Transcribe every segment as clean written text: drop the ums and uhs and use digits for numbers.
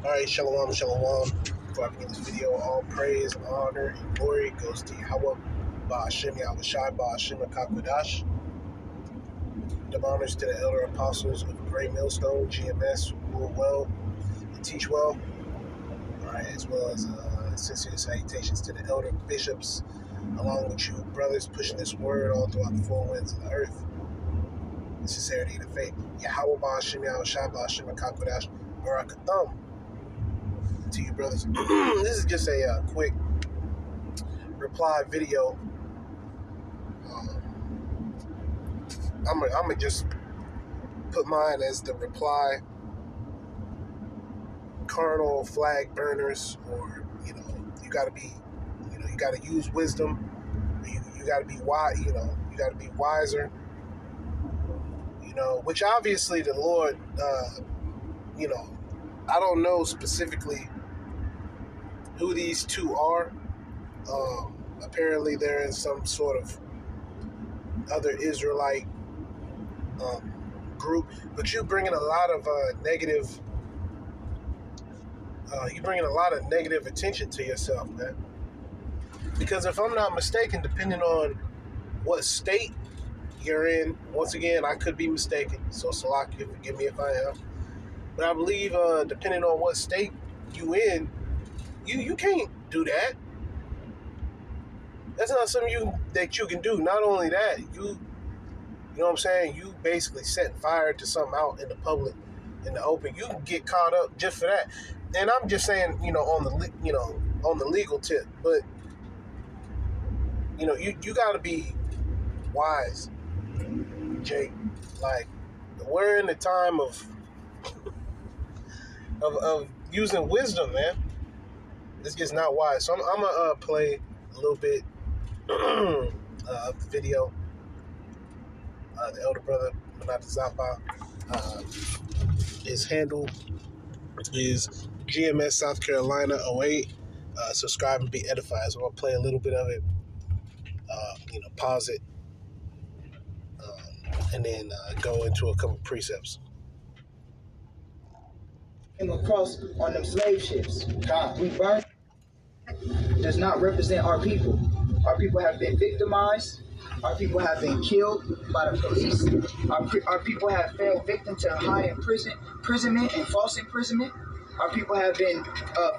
Alright, shalom, shalom. Before I begin this video, all praise, honor, and glory goes to Yahweh, Ba'ashem Yahushai, Ba'ashem HaKakodash. Double honors to the elder apostles of Great Millstone, GMS, who rule well and teach well. Alright, as well as sincere salutations to the elder bishops, along with you brothers pushing this word all throughout the four winds of the earth. The sincerity of the faith. Yahweh, Ba'ashem Yahushai, Ba'ashem HaKakodash, Barakatham. To you brothers. This is just a quick reply video. I'm gonna just put mine as the reply. Carnal flag burners, or you gotta be, you gotta use wisdom. You gotta be wise. You gotta be wiser. Which obviously the Lord. I don't know specifically who these two are. Apparently they're in some sort of other Israelite group, but you're bringing a lot of negative attention to yourself, man. Because if I'm not mistaken, depending on what state you're in, once again, I could be mistaken, so Salakia, forgive me if I am, but I believe depending on what state you in, you can't do that. That's not something that you can do. Not only that, you know what I'm saying? You basically setting fire to something out in the public, in the open. You can get caught up just for that. And I'm just saying, on the legal tip. But you got to be wise, Jake. Like, we're in the time of using wisdom, man. It's just not wise. So I'm gonna play a little bit of the video. The elder brother, Manata Zappa, his handle is GMS South Carolina 08. Subscribe and be edified. So I'm gonna play a little bit of it. Pause it, and then go into a couple precepts. Came across on them slave ships. We burned does not represent our people. Our people have been victimized. Our people have been killed by the police. Our people have fell victim to high imprisonment and false imprisonment. Our people have been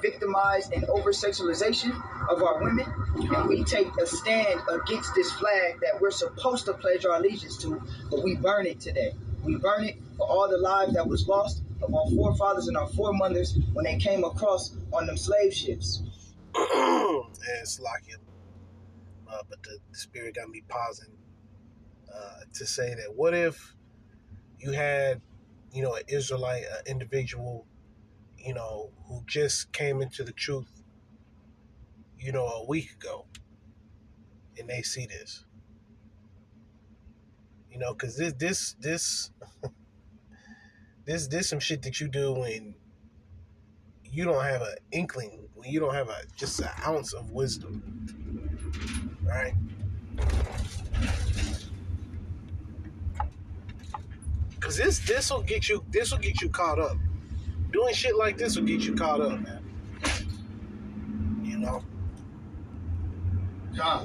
victimized in over-sexualization of our women. And we take a stand against this flag that we're supposed to pledge our allegiance to, but we burn it today. We burn it for all the lives that was lost of our forefathers and our foremothers when they came across on them slave ships. And it's Salakia. But the Spirit got me pausing to say that what if you had, an Israelite individual, who just came into the truth, a week ago, and they see this, because this some shit that you do when you don't have an inkling, when you don't have just an ounce of wisdom, right? Because this will get you caught up. Doing shit like this will get you caught up, man.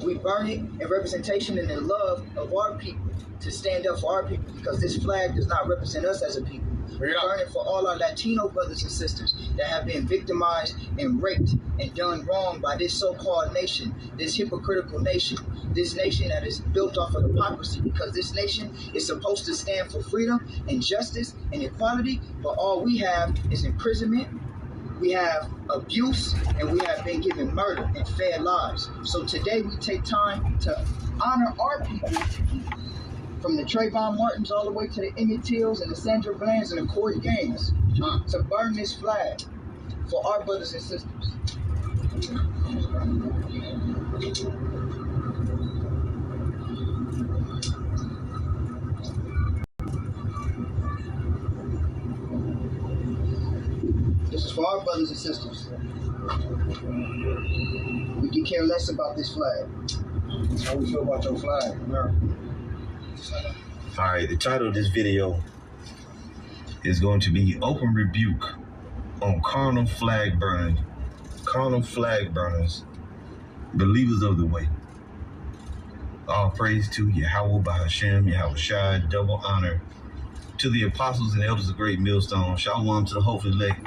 We burn it in representation and in love of our people, to stand up for our people, because this flag does not represent us as a people. We burn it for all our Latino brothers and sisters that have been victimized and raped and done wrong by this so-called nation, this hypocritical nation, this nation that is built off of hypocrisy, because this nation is supposed to stand for freedom and justice and equality, but all we have is imprisonment, we have abuse, and we have been given murder and fair lives. So today we take time to honor our people, from the Trayvon Martins all the way to the Emmett Tills and the Sandra Blands and the Corey Gaines, to burn this flag for our brothers and sisters. This is for our brothers and sisters. We can care less about this flag. That's how we feel about your flag, America. Alright, the title of this video is going to be Open Rebuke on carnal flag burners, believers of the way. All praise to Yahweh Bahashem, Yahweh Shai, double honor to the apostles and elders of Great Millstone. Shalom to the hopefully elect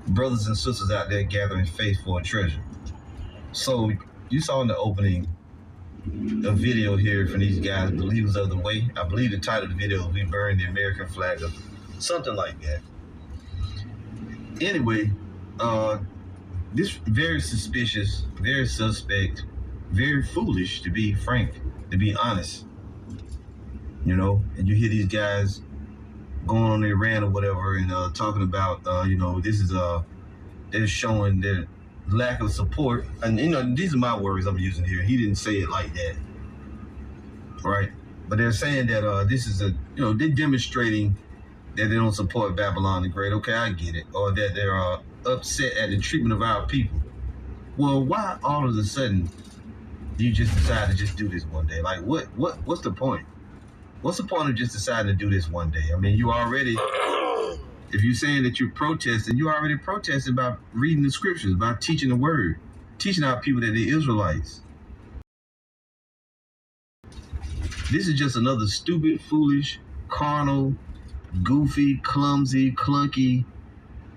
brothers and sisters out there gathering faith for a treasure. So you saw in the opening a video here from these guys, believers of the way. I believe the title of the video is "We Burn the American Flag," or something like that. Anyway, this very suspicious, very suspect, very foolish, to be frank, to be honest. You know, and you hear these guys going on their rant or whatever, and talking about, this is they're showing their lack of support. And these are my words I'm using here. He didn't say it like that, right? But they're saying that this is they're demonstrating that they don't support Babylon the Great. Okay, I get it. Or that they're upset at the treatment of our people. Well, why all of a sudden do you just decide to just do this one day? Like, what's the point? What's the point of just deciding to do this one day? I mean, you already, if you're saying that you're protesting, you already protested by reading the scriptures, by teaching the word, teaching our people that they're Israelites. This is just another stupid, foolish, carnal, goofy, clumsy, clunky,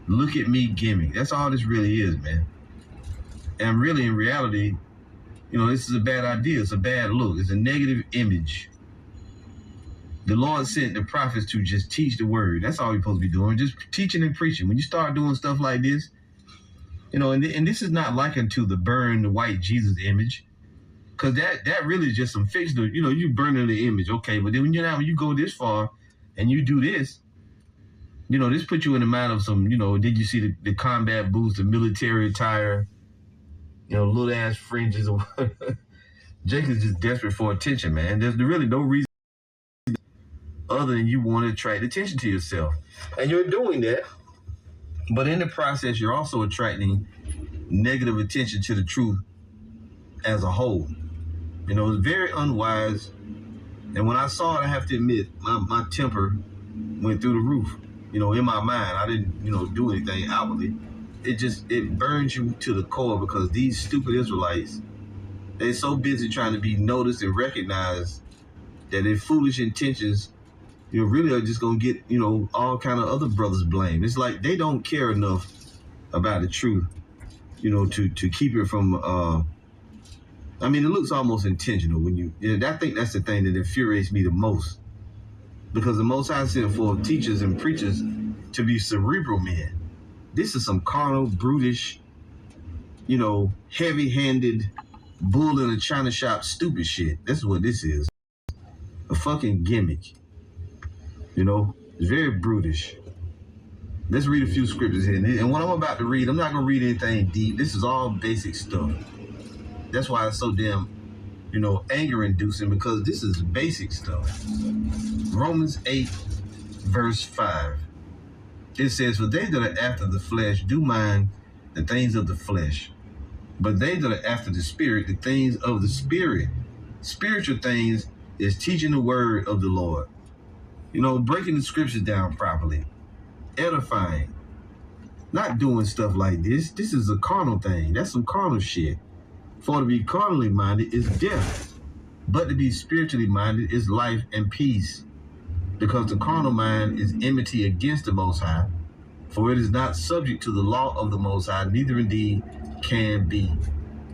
look at me gimmick. That's all this really is, man. And really, in reality, this is a bad idea. It's a bad look. It's a negative image. The Lord sent the prophets to just teach the word. That's all we're supposed to be doing, just teaching and preaching. When you start doing stuff like this, and this is not likened to the burn the white Jesus image, because that really is just some fictional, you burning the image, okay, but then when you go this far and you do this, this puts you in the mind of some, did you see the combat boots, the military attire, little ass fringes? Jake is just desperate for attention, man. There's really no reason other than you want to attract attention to yourself. And you're doing that, but in the process, you're also attracting negative attention to the truth as a whole. It's very unwise. And when I saw it, I have to admit, my temper went through the roof. In my mind, I didn't, do anything outwardly. It burns you to the core, because these stupid Israelites, they're so busy trying to be noticed and recognized that their foolish intentions, really are just going to get, all kind of other brothers blamed. It's like they don't care enough about the truth, to keep it from, it looks almost intentional when I think that's the thing that infuriates me the most, because the Most High sent for teachers and preachers to be cerebral men. This is some carnal, brutish, heavy-handed, bull in a china shop stupid shit. That's what this is. A fucking gimmick. It's very brutish. Let's read a few scriptures here. And what I'm about to read, I'm not going to read anything deep. This is all basic stuff. That's why it's so damn, anger-inducing, because this is basic stuff. Romans 8, verse 5. It says, "For they that are after the flesh do mind the things of the flesh, but they that are after the Spirit, the things of the Spirit." Spiritual things is teaching the word of the Lord. Breaking the scriptures down properly, edifying, not doing stuff like this. This is a carnal thing. That's some carnal shit. For to be carnally minded is death, but to be spiritually minded is life and peace. Because the carnal mind is enmity against the Most High, for it is not subject to the law of the Most High, neither indeed can be.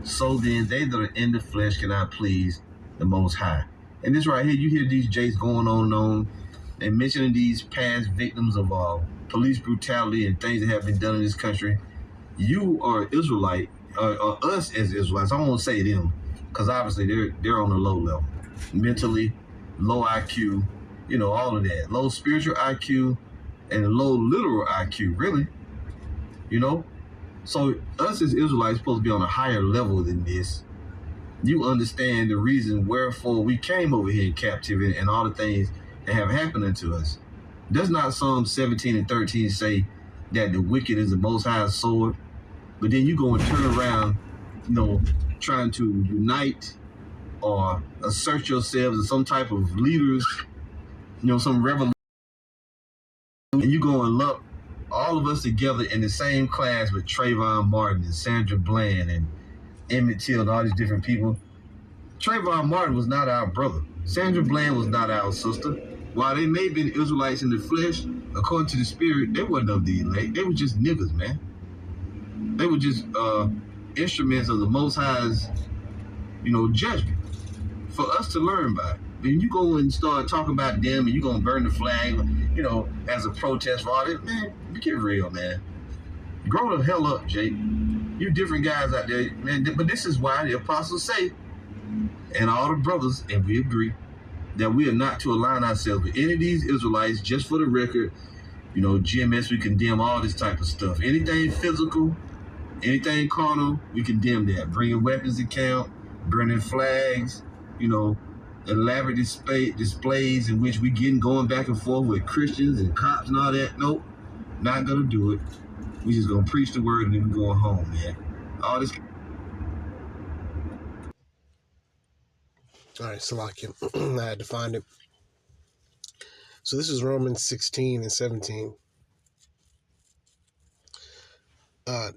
So then they that are in the flesh cannot please the Most High. And this right here, you hear these Jays going on and on, and mentioning these past victims of police brutality and things that have been done in this country. You are Israelite, or us as Israelites. I won't say them, because obviously they're on a low level, mentally, low IQ, all of that, low spiritual IQ and low literal IQ, really. So us as Israelites supposed to be on a higher level than this. You understand the reason wherefore we came over here in captivity and all the things that have happened unto us. Does not Psalm 17 and 13 say that the wicked is the Most High's sword? But then you go and turn around, trying to unite or assert yourselves as some type of leaders, some revolution, and you go and lump all of us together in the same class with Trayvon Martin and Sandra Bland and Emmett Till and all these different people. Trayvon Martin was not our brother. Sandra Bland was not our sister. While they may have been Israelites in the flesh, according to the spirit, they wasn't of the elect. They were just niggas, man. They were just instruments of the Most High's, judgment for us to learn by. When you go and start talking about them and you're going to burn the flag, as a protest for all this, man, get real, man. Grow the hell up, Jake. You different guys out there, man. But this is why the apostles say, and all the brothers, and we agree, that we are not to align ourselves with any of these Israelites. Just for the record, GMS, we condemn all this type of stuff. Anything physical, anything carnal, we condemn that. Bringing weapons to camp, burning flags, elaborate displays in which we going back and forth with Christians and cops and all that. Nope, not gonna do it. We just gonna preach the word and then we going home, man. All this. All right, Salakia. I had to find it. So this is Romans 16 and 17.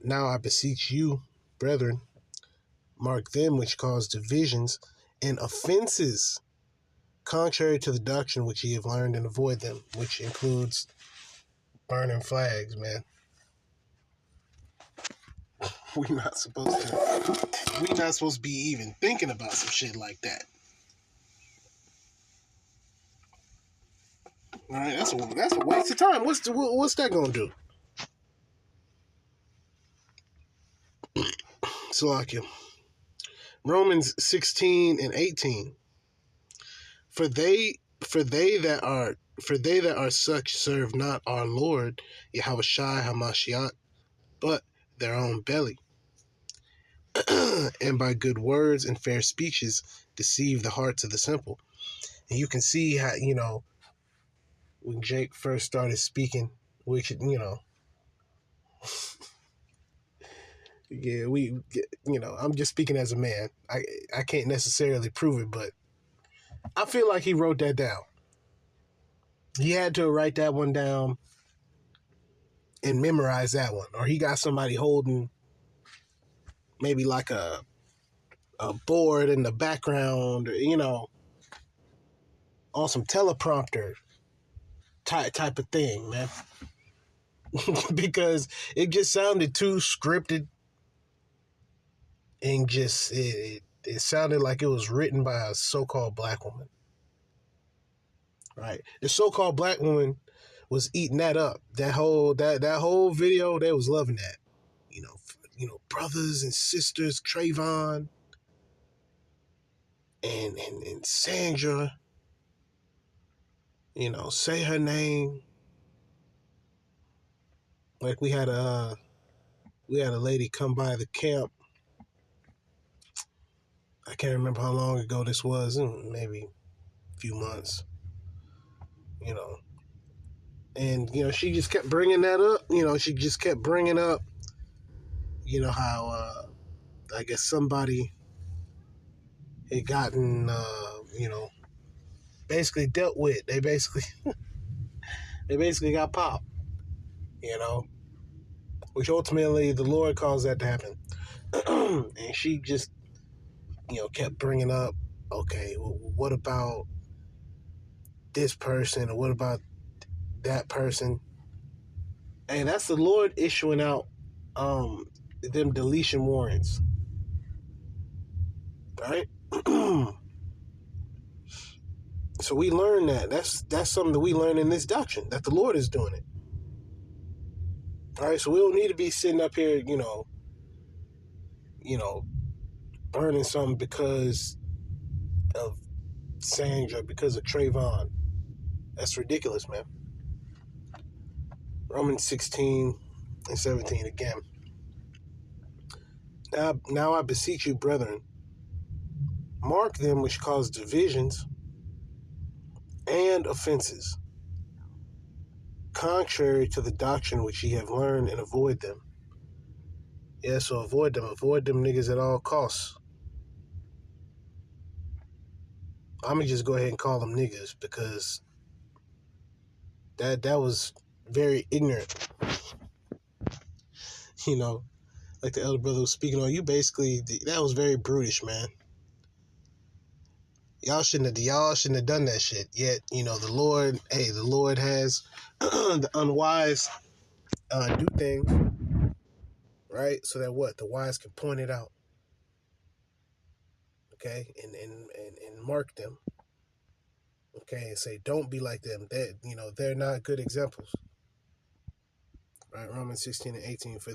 Now I beseech you, brethren, mark them which cause divisions and offenses, contrary to the doctrine which ye have learned, and avoid them, which includes burning flags, man. We're not supposed to be even thinking about some shit like that. All right, that's a waste of time. What's that gonna do? Salakia. Romans 16 and 18. For they that are such serve not our Lord Yahushua Hamashiach, but their own belly, and by good words and fair speeches deceive the hearts of the simple. And you can see how, when Jake first started speaking, we could, I'm just speaking as a man. I can't necessarily prove it, but I feel like he wrote that down. He had to write that one down and memorize that one, or he got somebody holding maybe like a board in the background, or, on some teleprompter type of thing, man. Because it just sounded too scripted, and just it sounded like it was written by a so-called black woman. Right? The so-called black woman was eating that up. That whole video, they was loving that. Brothers and sisters, Trayvon and Sandra, say her name. Like we had a lady come by the camp. I can't remember how long ago this was, maybe a few months. And she just kept bringing that up. She just kept bringing up, how I guess somebody had gotten, basically dealt with. They basically got popped. Which ultimately the Lord caused that to happen. And she just, kept bringing up, okay, well, what about this person, or what about that person? And that's the Lord issuing out them deletion warrants, right? So we learn that. That's something that we learn in this doctrine, that the Lord is doing it. All right, so we don't need to be sitting up here, burning something because of Sandra, because of Trayvon. That's ridiculous, man. Romans 16 and 17 again. Now I beseech you, brethren, mark them which cause divisions and offenses, contrary to the doctrine which ye have learned, and avoid them. Yeah, so avoid them niggas at all costs. I'm gonna just go ahead and call them niggas, because that was very ignorant. You know, like the elder brother was speaking on, you basically, that was very brutish, man. Y'all shouldn't have done that shit. Yet, the Lord has the unwise do things, right? So that what? The wise can point it out, okay? And mark them, okay? And say, don't be like them. They're not good examples. Right? Romans 16:18. For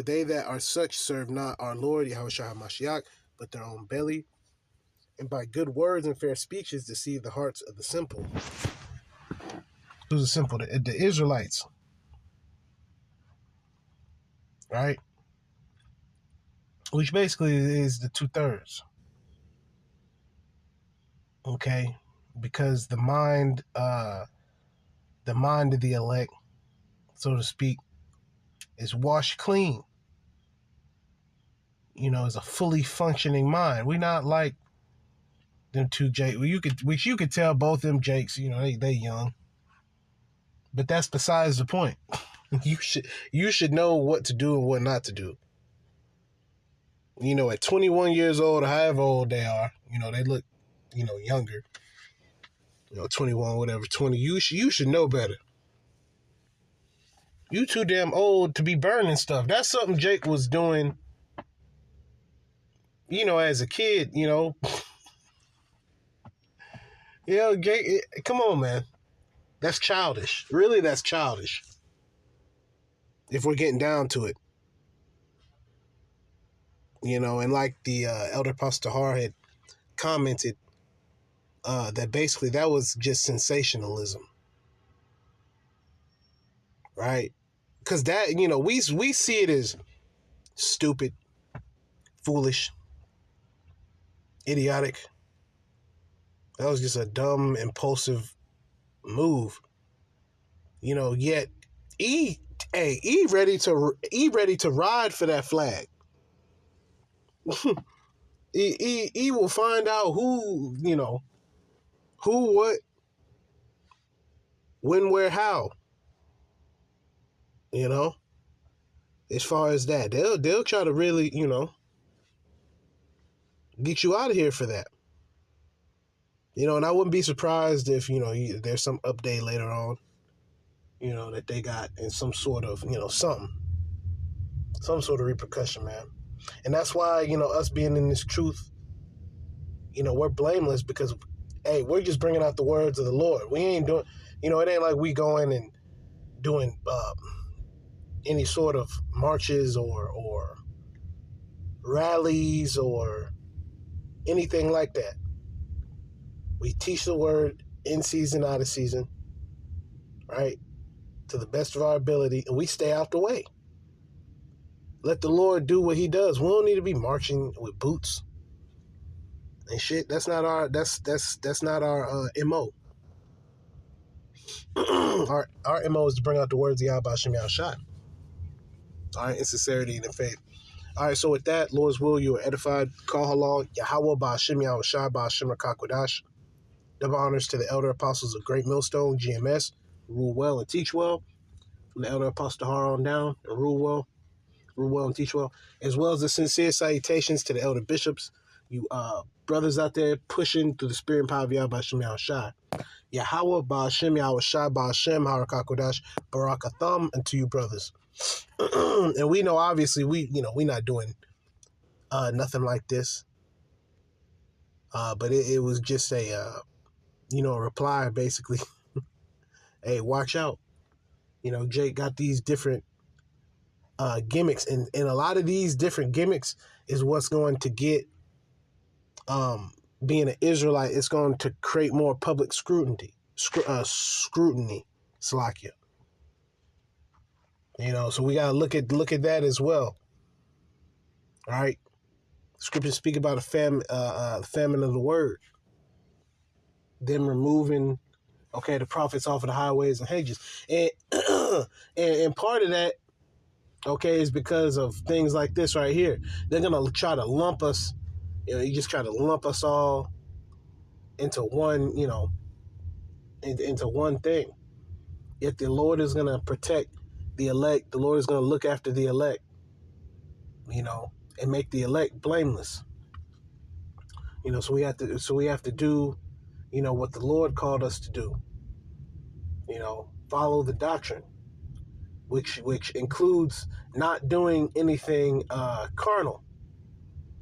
they that are such serve not our Lord, Yahushua HaMashiach, but their own belly, and by good words and fair speeches deceive the hearts of the simple. Who's the simple? The Israelites, right? Which basically is the 2/3. Okay? Because the mind of the elect, so to speak, is washed clean. Is a fully functioning mind. We're not like them two Jakes. Which you could tell both them Jakes, they young. But that's besides the point. You should know what to do and what not to do. At 21 years old, or however old they are, they look, younger. 21, whatever, 20. You should know better. You too damn old to be burning stuff. That's something Jake was doing, as a kid, Jake, come on, man. That's childish. Really, that's childish. If we're getting down to it. And like the Elder Pastor Har had commented, that basically that was just sensationalism. Right? Because that, we see it as stupid, foolish, idiotic. That was just a dumb, impulsive move. Yet he ready to ride for that flag. he will find out who, who, what, when, where, how. As far as that, they'll try to really, get you out of here for that. And I wouldn't be surprised if, there's some update later on, that they got in some sort of, some sort of repercussion, man. And that's why, us being in this truth, we're blameless because, hey, we're just bringing out the words of the Lord. We ain't doing, it ain't like we going and doing any sort of marches or rallies or anything like that. We teach the word in season, out of season, right? To the best of our ability, and we stay out the way. Let the Lord do what he does. We don't need to be marching with boots and shit. That's not our not our MO. our MO is to bring out the words of Yahweh Shem Yahushua. All right, in sincerity and in faith. All right, so with that, Lord's will, you are edified. Call halal, Yahweh Ba'ashem Yahushua Ba'ashem Rakakwadash. Double honors to the elder apostles of Great Millstone, GMS, rule well and teach well. From the elder apostle Har on down, and rule well and teach well. As well as the sincere salutations to the elder bishops, you brothers out there pushing through the spirit and power of Yahweh Ba'ashem Yahushua. Yahweh Ba'ashem Yahushua Ba'ashem Harakakodash Barakatham unto you brothers. And we know, obviously, we not doing nothing like this. But it was just a reply, basically. Hey, watch out. Jake got these different gimmicks, and a lot of these different gimmicks is what's going to get, being an Israelite, it's going to create more public scrutiny, Salakia. So we got to look at that as well. All right. Scriptures speak about a famine of the word. Them removing, the prophets off of the highways and hedges. And, and part of that, is because of things like this right here. They're going to try to lump us, you just try to lump us all into one, into one thing. Yet the Lord is going to protect The elect, the Lord is going to look after the elect, and make the elect blameless. So we have to do, what the Lord called us to do. Follow the doctrine, which includes not doing anything carnal.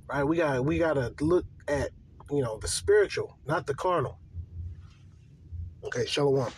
Right? We got to look at, the spiritual, not the carnal. Okay, Shalom.